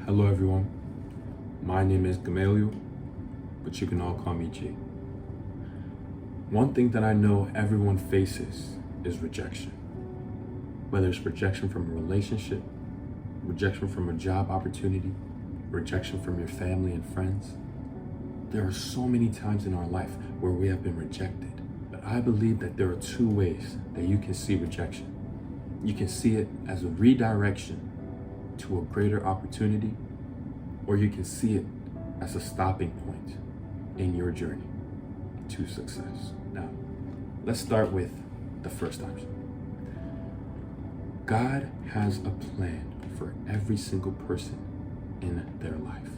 Hello everyone, my name is Gamaliel, but you can all call me G. One thing that I know everyone faces is rejection. Whether it's rejection from a relationship, rejection from a job opportunity, rejection from your family and friends. There are so many times in our life where we have been rejected, but I believe that there are two ways that you can see rejection. You can see it as a redirection to a greater opportunity, or you can see it as a stopping point in your journey to success. Now, let's start with the first option. God has a plan for every single person in their life.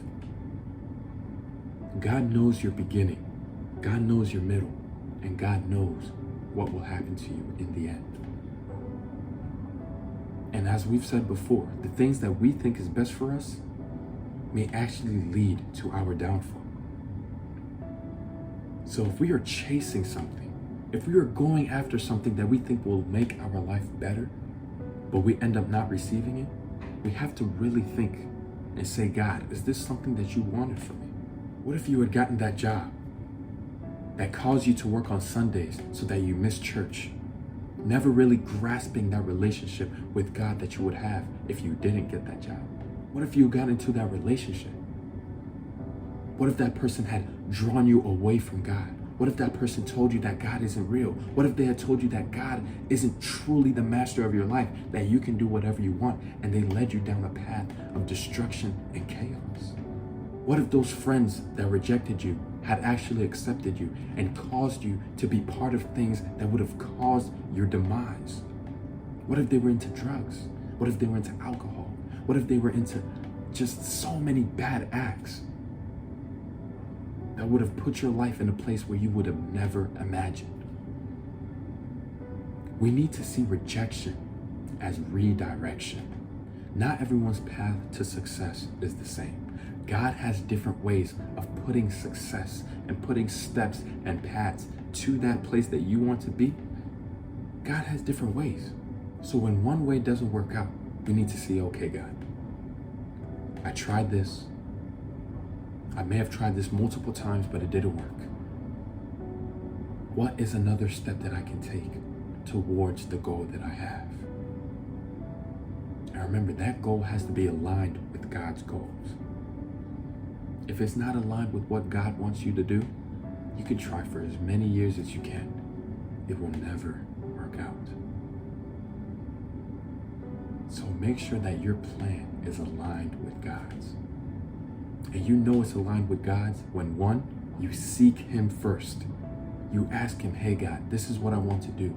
God knows your beginning, God knows your middle, and God knows what will happen to you in the end. And as we've said before, the things that we think is best for us may actually lead to our downfall. So if we are chasing something, if we are going after something that we think will make our life better, but we end up not receiving it, we have to really think and say, God, is this something that you wanted for me? What if you had gotten that job that caused you to work on Sundays so that you missed church? Never really grasping that relationship with God that you would have if you didn't get that job. What if you got into that relationship? What if that person had drawn you away from God? What if that person told you that God isn't real? What if they had told you that God isn't truly the master of your life, that you can do whatever you want, and they led you down a path of destruction and chaos? What if those friends that rejected you had actually accepted you and caused you to be part of things that would have caused your demise? What if they were into drugs? What if they were into alcohol? What if they were into just so many bad acts that would have put your life in a place where you would have never imagined? We need to see rejection as redirection. Not everyone's path to success is the same. God has different ways of putting success and putting steps and paths to that place that you want to be. God has different ways. So when one way doesn't work out, we need to see, okay, God, I tried this. I may have tried this multiple times, but it didn't work. What is another step that I can take towards the goal that I have? And remember, that goal has to be aligned with God's goals. If it's not aligned with what God wants you to do, you can try for as many years as you can. It will never work out. So make sure that your plan is aligned with God's. And you know it's aligned with God's when, one, you seek Him first. You ask Him, hey God, this is what I want to do.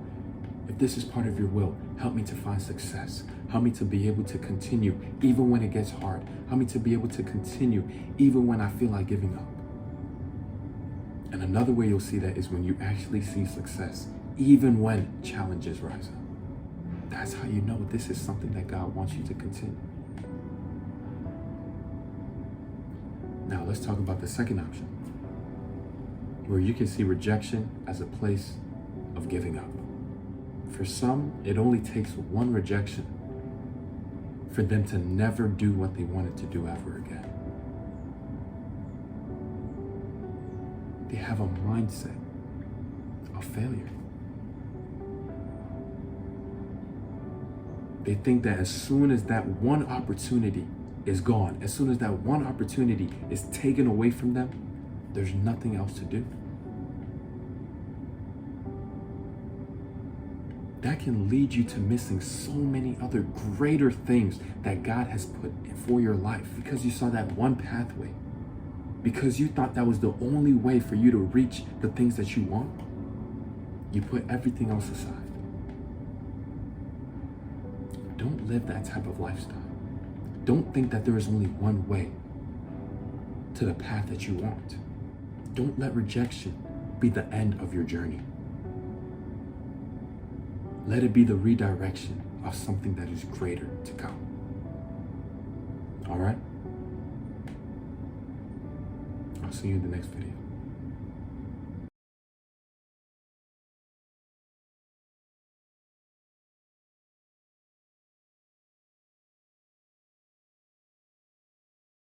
If this is part of your will, help me to find success. Help me to be able to continue even when it gets hard. Help me to be able to continue even when I feel like giving up. And another way you'll see that is when you actually see success, even when challenges rise up. That's how you know this is something that God wants you to continue. Now let's talk about the second option, where you can see rejection as a place of giving up. For some, it only takes one rejection for them to never do what they wanted to do ever again. They have a mindset of failure. They think that as soon as that one opportunity is gone, as soon as that one opportunity is taken away from them, there's nothing else to do. That can lead you to missing so many other greater things that God has put for your life because you saw that one pathway, because you thought that was the only way for you to reach the things that you want. You put everything else aside. Don't live that type of lifestyle. Don't think that there is only one way to the path that you want. Don't let rejection be the end of your journey. Let it be the redirection of something that is greater to come. All right? I'll see you in the next video.